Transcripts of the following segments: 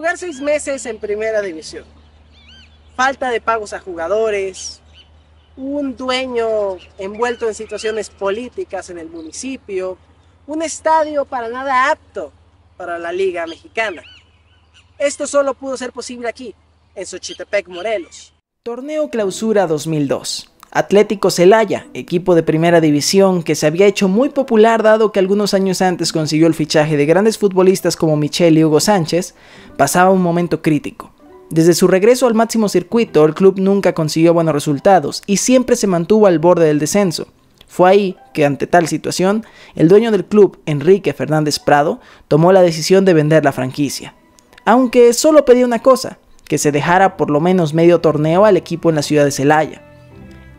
jugar 6 meses en primera división, falta de pagos a jugadores, un dueño envuelto en situaciones políticas en el municipio, un estadio para nada apto para la Liga Mexicana. Esto solo pudo ser posible aquí, en Xochitepec, Morelos. Torneo Clausura 2002. Atlético Celaya, equipo de primera división que se había hecho muy popular dado que algunos años antes consiguió el fichaje de grandes futbolistas como Michel y Hugo Sánchez, pasaba un momento crítico. Desde su regreso al máximo circuito, el club nunca consiguió buenos resultados y siempre se mantuvo al borde del descenso. Fue ahí que, ante tal situación, el dueño del club, Enrique Fernández Prado, tomó la decisión de vender la franquicia. Aunque solo pedía una cosa, que se dejara por lo menos medio torneo al equipo en la ciudad de Celaya.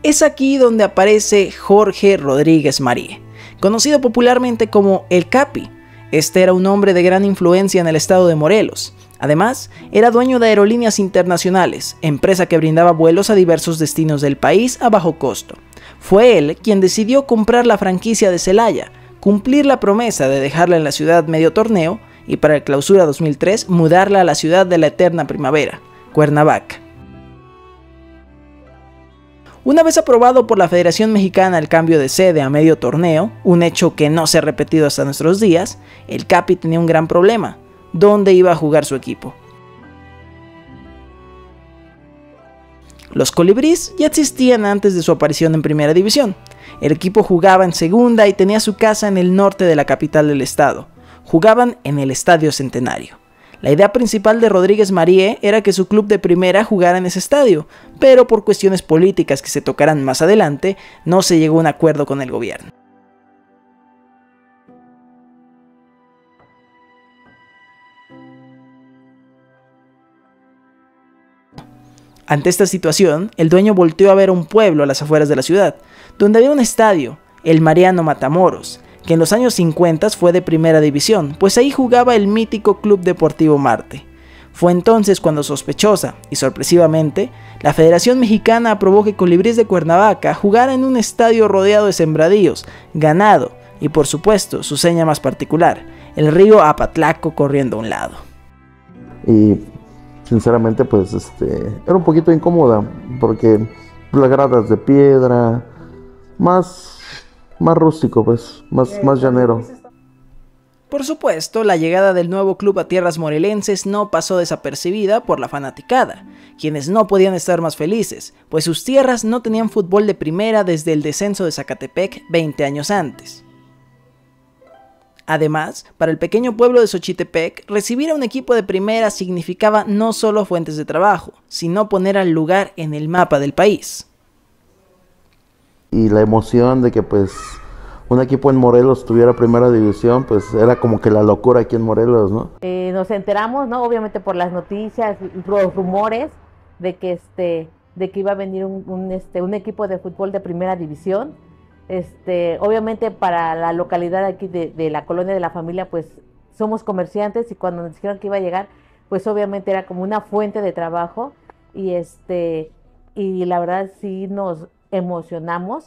Es aquí donde aparece Jorge Rodríguez Marie, conocido popularmente como El Capi. Este era un hombre de gran influencia en el estado de Morelos. Además, era dueño de Aerolíneas Internacionales, empresa que brindaba vuelos a diversos destinos del país a bajo costo. Fue él quien decidió comprar la franquicia de Celaya, cumplir la promesa de dejarla en la ciudad medio torneo y para el Clausura 2003 mudarla a la ciudad de la eterna primavera, Cuernavaca. Una vez aprobado por la Federación Mexicana el cambio de sede a medio torneo, un hecho que no se ha repetido hasta nuestros días, el Capi tenía un gran problema: ¿dónde iba a jugar su equipo? Los Colibríes ya existían antes de su aparición en Primera División. El equipo jugaba en Segunda y tenía su casa en el norte de la capital del estado. Jugaban en el Estadio Centenario. La idea principal de Rodríguez Marie era que su club de primera jugara en ese estadio, pero por cuestiones políticas que se tocarán más adelante, no se llegó a un acuerdo con el gobierno. Ante esta situación, el dueño volteó a ver un pueblo a las afueras de la ciudad, donde había un estadio, el Mariano Matamoros, que en los años 50 fue de primera división, pues ahí jugaba el mítico Club Deportivo Marte. Fue entonces cuando sospechosa y sorpresivamente, la Federación Mexicana aprobó que Colibríes de Cuernavaca jugara en un estadio rodeado de sembradíos, ganado y por supuesto su seña más particular, el río Apatlaco corriendo a un lado. Y sinceramente pues era un poquito incómoda porque las gradas de piedra, más rústico, pues, más llanero. Por supuesto, la llegada del nuevo club a tierras morelenses no pasó desapercibida por la fanaticada, quienes no podían estar más felices, pues sus tierras no tenían fútbol de primera desde el descenso de Zacatepec 20 años antes. Además, para el pequeño pueblo de Xochitepec, recibir a un equipo de primera significaba no solo fuentes de trabajo, sino poner al lugar en el mapa del país. Y la emoción de que pues un equipo en Morelos tuviera primera división, pues era como que la locura aquí en Morelos, ¿no? Nos enteramos, ¿no? Obviamente por las noticias, los rumores de que iba a venir un equipo de fútbol de primera división. Obviamente para la localidad aquí de la colonia de la familia, pues somos comerciantes y cuando nos dijeron que iba a llegar, pues obviamente era como una fuente de trabajo y la verdad sí nos emocionamos.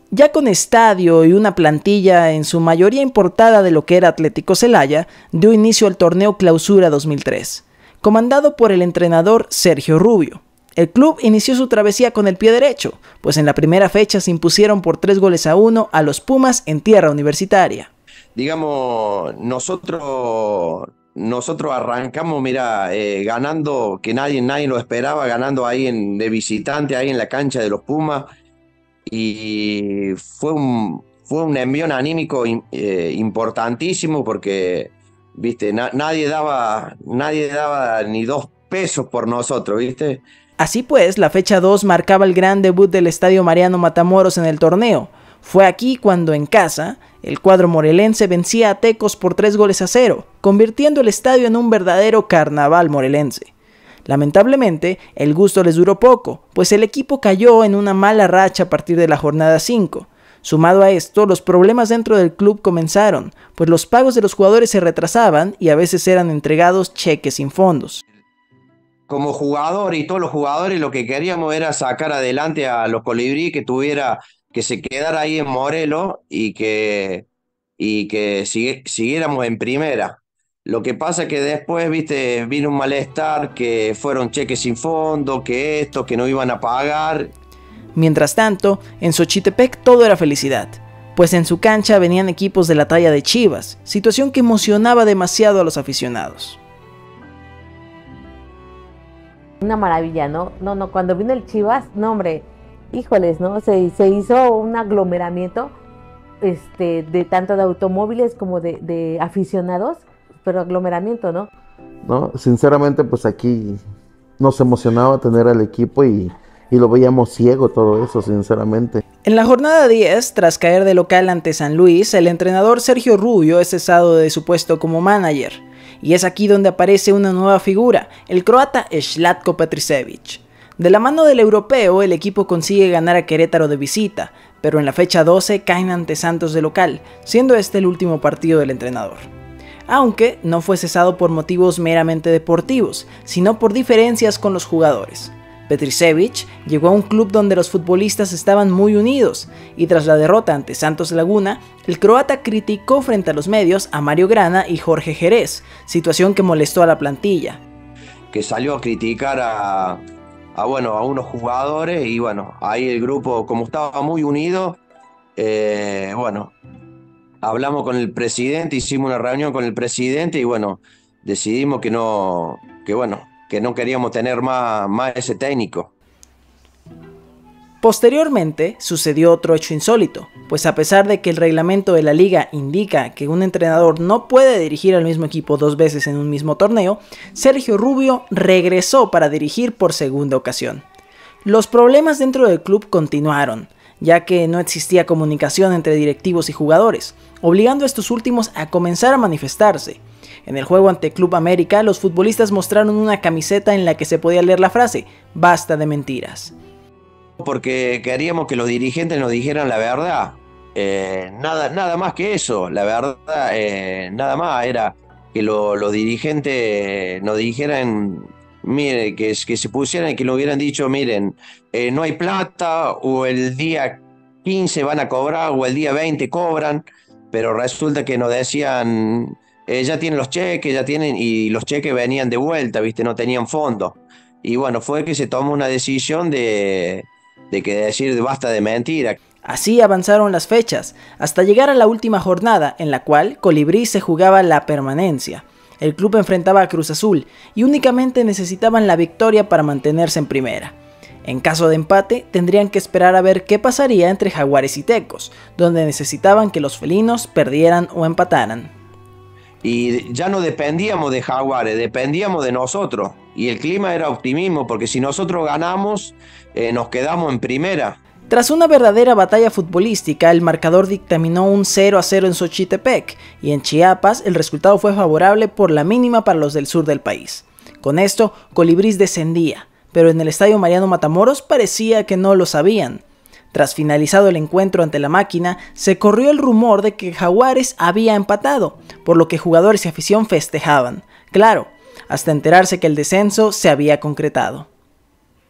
Ya con estadio y una plantilla en su mayoría importada de lo que era Atlético Celaya, dio inicio al torneo Clausura 2003, comandado por el entrenador Sergio Rubio. El club inició su travesía con el pie derecho, pues en la primera fecha se impusieron por 3-1 a los Pumas en tierra universitaria. Digamos, nosotros arrancamos, mira, ganando, que nadie lo esperaba, ganando ahí de visitante, ahí en la cancha de los Pumas, y fue un envión anímico importantísimo porque, viste, nadie daba ni 2 pesos por nosotros, viste. Así pues, la fecha 2 marcaba el gran debut del Estadio Mariano Matamoros en el torneo. Fue aquí cuando en casa, el cuadro morelense vencía a Tecos por 3-0, convirtiendo el estadio en un verdadero carnaval morelense. Lamentablemente, el gusto les duró poco, pues el equipo cayó en una mala racha a partir de la jornada 5. Sumado a esto, los problemas dentro del club comenzaron, pues los pagos de los jugadores se retrasaban y a veces eran entregados cheques sin fondos. Como jugador y todos los jugadores lo que queríamos era sacar adelante a los Colibrí, que se quedara ahí en Morelos y que siguiéramos en primera. Lo que pasa es que después, viste, vino un malestar, que fueron cheques sin fondo, que esto, que no iban a pagar. Mientras tanto, en Xochitepec todo era felicidad, pues en su cancha venían equipos de la talla de Chivas, situación que emocionaba demasiado a los aficionados. Una maravilla, ¿no? No, cuando vino el Chivas, no hombre, híjoles, ¿no? Se hizo un aglomeramiento de tanto de automóviles como de aficionados, pero aglomeramiento, ¿no? No, sinceramente pues aquí nos emocionaba tener al equipo y lo veíamos ciego todo eso, sinceramente. En la jornada 10, tras caer de local ante San Luis, el entrenador Sergio Rubio es cesado de su puesto como manager. Y es aquí donde aparece una nueva figura, el croata Zlatko Petricevic. De la mano del europeo, el equipo consigue ganar a Querétaro de visita, pero en la fecha 12 caen ante Santos de local, siendo este el último partido del entrenador. Aunque no fue cesado por motivos meramente deportivos, sino por diferencias con los jugadores. Petricevic llegó a un club donde los futbolistas estaban muy unidos, y tras la derrota ante Santos Laguna, el croata criticó frente a los medios a Mario Grana y Jorge Jerez, situación que molestó a la plantilla. Que salió a criticar a unos jugadores y bueno, ahí el grupo, como estaba muy unido, hablamos con el presidente, hicimos una reunión con el presidente y bueno, decidimos que no queríamos tener más ese técnico. Posteriormente, sucedió otro hecho insólito, pues a pesar de que el reglamento de la liga indica que un entrenador no puede dirigir al mismo equipo 2 veces en un mismo torneo, Sergio Rubio regresó para dirigir por segunda ocasión. Los problemas dentro del club continuaron, ya que no existía comunicación entre directivos y jugadores, obligando a estos últimos a comenzar a manifestarse. En el juego ante Club América, los futbolistas mostraron una camiseta en la que se podía leer la frase "Basta de mentiras". Porque queríamos que los dirigentes nos dijeran la verdad. Nada más que eso. La verdad, nada más era que los dirigentes nos dijeran, mire, que se pusieran y que nos hubieran dicho, miren, no hay plata, o el día 15 van a cobrar, o el día 20 cobran, pero resulta que nos decían, ya tienen los cheques, y los cheques venían de vuelta, ¿viste? No tenían fondo. Y bueno, fue que se tomó una decisión de que decir basta de mentira. Así avanzaron las fechas, hasta llegar a la última jornada, en la cual Colibrí se jugaba la permanencia. El club enfrentaba a Cruz Azul y únicamente necesitaban la victoria para mantenerse en primera. En caso de empate, tendrían que esperar a ver qué pasaría entre Jaguares y Tecos, donde necesitaban que los felinos perdieran o empataran. Y ya no dependíamos de Jaguares, dependíamos de nosotros. Y el clima era optimismo, porque si nosotros ganamos, nos quedamos en primera. Tras una verdadera batalla futbolística, el marcador dictaminó un 0-0 en Xochitepec, y en Chiapas el resultado fue favorable por la mínima para los del sur del país. Con esto, Colibrís descendía, pero en el estadio Mariano Matamoros parecía que no lo sabían. Tras finalizado el encuentro ante la máquina, se corrió el rumor de que Jaguares había empatado, por lo que jugadores y afición festejaban. Claro, hasta enterarse que el descenso se había concretado.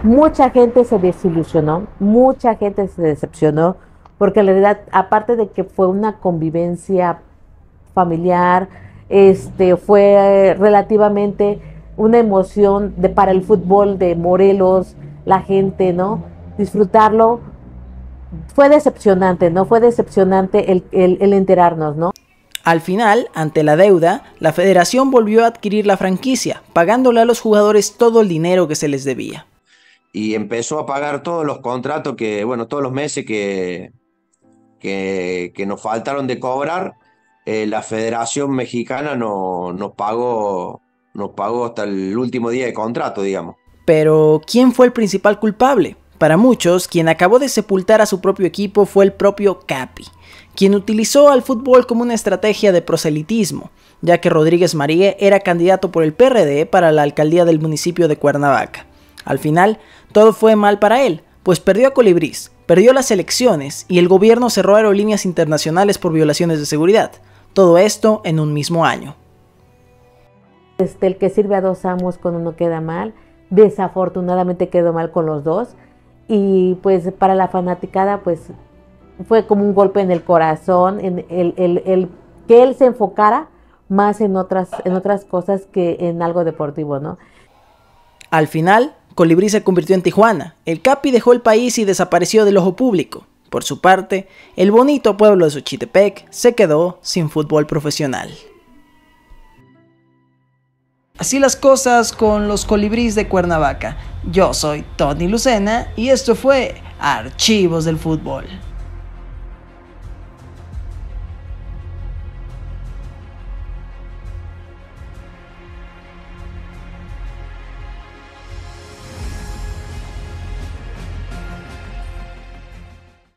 Mucha gente se desilusionó, mucha gente se decepcionó, porque en realidad, aparte de que fue una convivencia familiar, fue relativamente una emoción para el fútbol de Morelos, la gente, ¿no? Disfrutarlo. Fue decepcionante, ¿no? Fue decepcionante el enterarnos, ¿no? Al final, ante la deuda, la federación volvió a adquirir la franquicia, pagándole a los jugadores todo el dinero que se les debía. Y empezó a pagar todos los contratos todos los meses que nos faltaron de cobrar. La Federación Mexicana nos pagó hasta el último día de contrato, digamos. Pero, ¿quién fue el principal culpable? Para muchos, quien acabó de sepultar a su propio equipo fue el propio Capi, quien utilizó al fútbol como una estrategia de proselitismo, ya que Rodríguez María era candidato por el PRD para la alcaldía del municipio de Cuernavaca. Al final, todo fue mal para él, pues perdió a Colibrís, perdió las elecciones y el gobierno cerró aerolíneas internacionales por violaciones de seguridad. Todo esto en un mismo año. El que sirve a dos amos con uno queda mal. Desafortunadamente quedó mal con los dos. Y pues para la fanaticada pues fue como un golpe en el corazón, en el que él se enfocara más en otras cosas que en algo deportivo, ¿no? Al final, Colibrí se convirtió en Tijuana. El Capi dejó el país y desapareció del ojo público. Por su parte, el bonito pueblo de Xochitepec se quedó sin fútbol profesional. Así las cosas con los Colibríes de Cuernavaca. Yo soy Tony Lucena y esto fue Archivos del Fútbol.